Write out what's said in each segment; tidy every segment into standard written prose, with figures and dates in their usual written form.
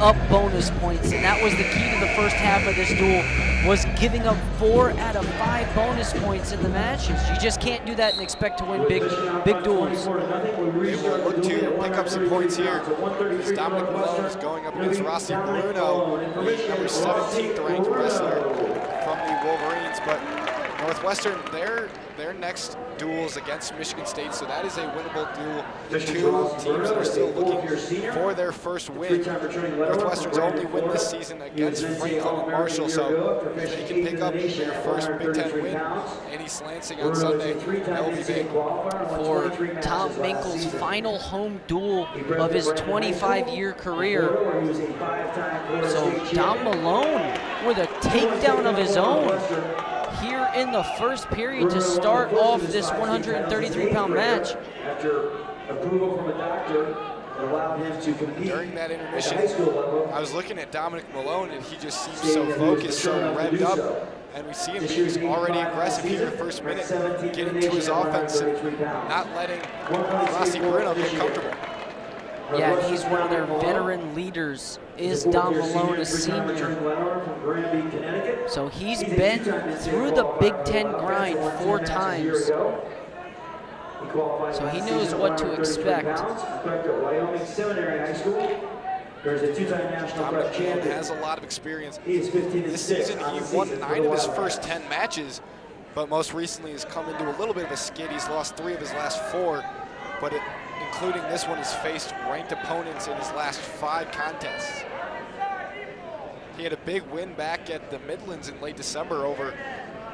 up bonus points, and that was the key to the first half of this duel, was giving up 4 out of 5 bonus points in the matches. You just can't do that and expect to win big duels. They will look to pick up some points here as Dominick Malone is going up against Rossi. Bruno, the number 17th ranked wrestler from the Wolverines, but Northwestern, their next duels against Michigan State, so that is a winnable duel. The two teams that are still looking for their first win. Northwestern's only win this season against Franklin and Marshall, so if they can pick up their first Big Ten win in East Lansing on Sunday, that will be big. For Tom Minkle's final home duel of his 25-year career. So Dom Malone with a takedown of his own here in the first period to start off this 133-pound match. After approval from a doctor, allowed him to compete. During that intermission, I was looking at Dominick Malone, and he just seems so focused, so revved up. And we see him being already aggressive here in the first minute, getting to his offense and not letting Rossi Bruno get comfortable. Yeah, and he's one of their veteran leaders, is Dom Malone, a senior. So he's been through the Big Ten grind 4 times. So he knows what to expect. Dominick has a lot of experience. This season, he won 9 of his first 10 matches, but most recently has come into a little bit of a skid. He's lost 3 of his last 4, but including this one, has faced ranked opponents in his last 5 contests. He had a big win back at the Midlands in late December over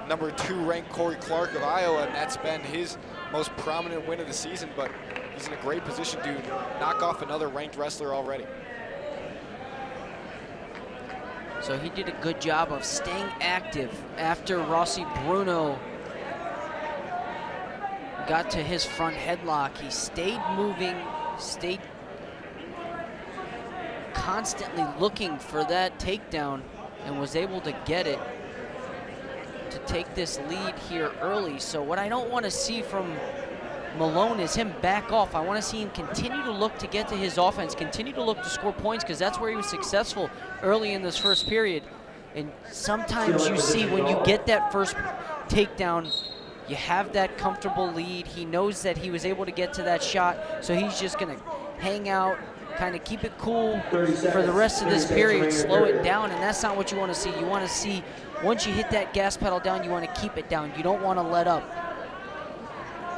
number 2 ranked Corey Clark of Iowa, and that's been his most prominent win of the season, but he's in a great position to knock off another ranked wrestler already. So he did a good job of staying active after Rossi Bruno got to his front headlock. He stayed moving, stayed constantly looking for that takedown, and was able to get it to take this lead here early. So what I don't want to see from Malone is him back off. I want to see him continue to look to get to his offense, continue to look to score points, because that's where he was successful early in this first period. And sometimes you see when you get that first takedown, you have that comfortable lead. He knows that he was able to get to that shot, so he's just going to hang out, kind of keep it cool for the rest of this period, slow it down, and that's not what you want to see. You want to see, once you hit that gas pedal down, you want to keep it down. You don't want to let up.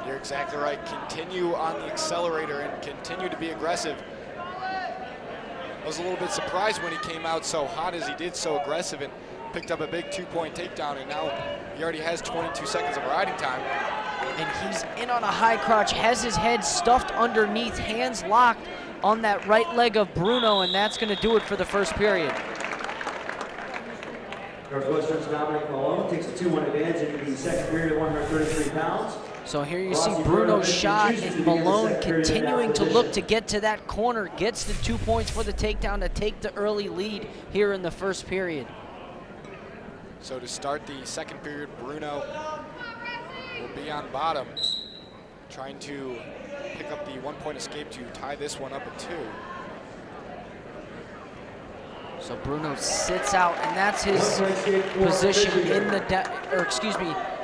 You're exactly right. Continue on the accelerator and continue to be aggressive. I was a little bit surprised when he came out so hot as he did, so aggressive, and picked up a big 2-point takedown, and now he already has 22 seconds of riding time. And he's in on a high crotch, has his head stuffed underneath, hands locked on that right leg of Bruno, and that's going to do it for the first period. Northwestern's Dominick Malone takes a 2-1 advantage into the second period at 133 pounds. So here you see Bruno's shot, and Malone continuing to look to get to that corner, gets the 2 points for the takedown to take the early lead here in the first period. So to start the second period, Bruno will be on bottom, trying to pick up the 1-point escape to tie this one up at 2. So Bruno sits out, and that's his position in the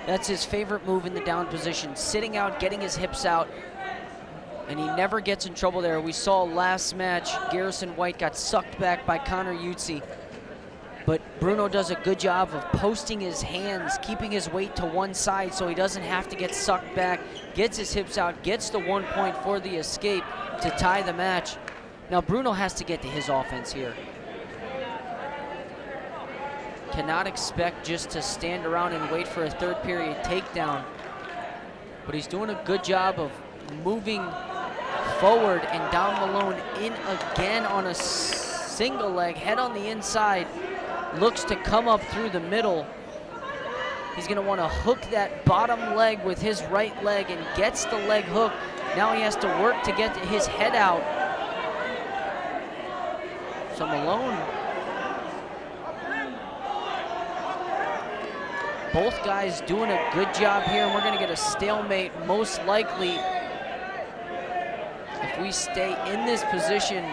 that's his favorite move in the down position, sitting out, getting his hips out, and he never gets in trouble there. We saw last match, Garrison White got sucked back by Connor Utsi, but Bruno does a good job of posting his hands, keeping his weight to one side so he doesn't have to get sucked back, gets his hips out, gets the 1 point for the escape to tie the match. Now Bruno has to get to his offense here. Cannot expect just to stand around and wait for a third period takedown, but he's doing a good job of moving forward, and Dom Malone in again on a single leg, head on the inside, looks to come up through the middle. He's going to want to hook that bottom leg with his right leg, and gets the leg hook. Now he has to work to get his head out. So Malone, both guys doing a good job here, and we're going to get a stalemate most likely if we stay in this position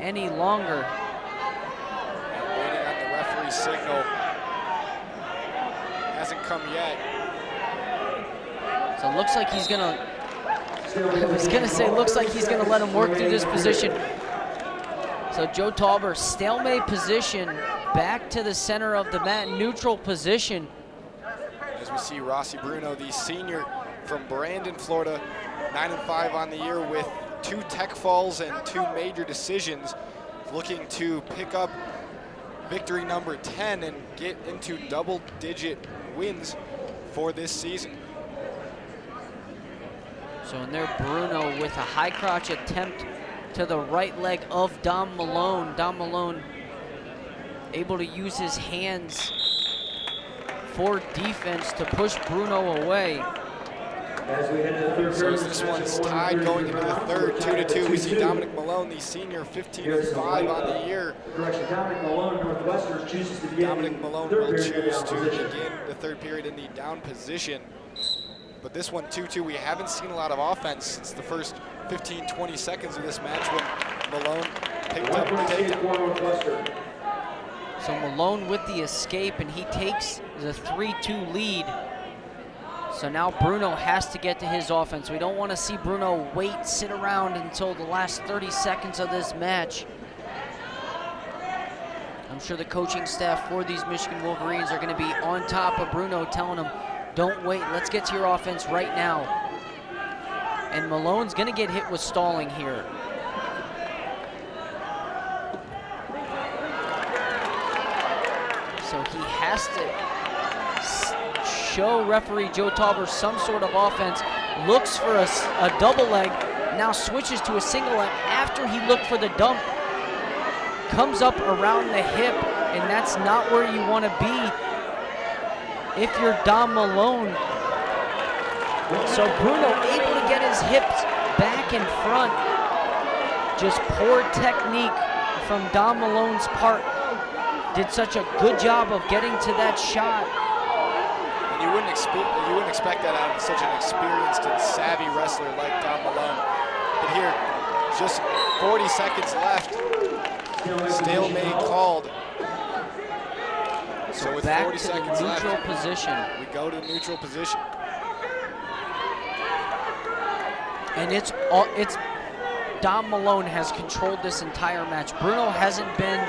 any longer. Waiting on the referee's signal. Hasn't come yet. So it looks like he's gonna, I was gonna say, looks like he's gonna let him work through this position. So Joe Tauber, stalemate position, back to the center of the mat, neutral position. As we see Rossi Bruno, the senior from Brandon, Florida, 9-5 on the year with 2 tech falls and 2 major decisions, looking to pick up victory number 10 and get into double-digit wins for this season. So in there, Bruno with a high crotch attempt to the right leg of Dom Malone. Dom Malone able to use his hands for defense to push Bruno away. As we head to the third So as this one's tied going into the third, 2-2, we see Dominick Malone, the senior, 15-5 on the year. Correction, Dominick Malone, Northwestern chooses to begin. Dominick Malone will choose to begin the third period in the down position. But this one, 2-2, we haven't seen a lot of offense since the first 15-20 seconds of this match when Malone picked up the takedown. So Malone with the escape, and he takes the 3-2 lead. So now Bruno has to get to his offense. We don't want to see Bruno sit around until the last 30 seconds of this match. I'm sure the coaching staff for these Michigan Wolverines are going to be on top of Bruno, telling him, don't wait, let's get to your offense right now. And Malone's going to get hit with stalling here. So he has to show referee Joe Tauber some sort of offense, looks for a double leg, now switches to a single leg after he looked for the dump, comes up around the hip, and that's not where you want to be if you're Dom Malone. So Bruno able to get his hips back in front. Just poor technique from Dom Malone's part. Did such a good job of getting to that shot. And you wouldn't expect that out of such an experienced and savvy wrestler like Dom Malone. But here, just 40 seconds left. Stalemate called. So with back 40 to the seconds neutral left, position. we go to the neutral position. And it's Dom Malone has controlled this entire match. Bruno hasn't been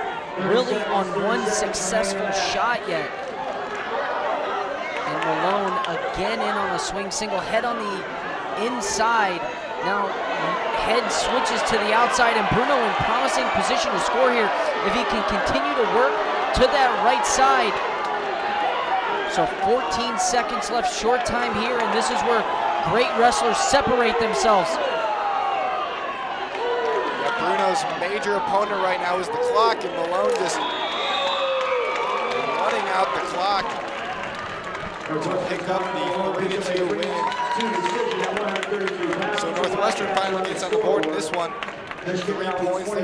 really on one successful shot yet. And Malone again in on a swing single, head on the inside. Now head switches to the outside, and Bruno in promising position to score here if he can continue to work to that right side. So 14 seconds left, short time here, and this is where great wrestlers separate themselves. Yeah, Bruno's major opponent right now is the clock, and Malone just running out the clock to pick up the 3-2 win. So Northwestern finally gets on the board in this one. 3 points there.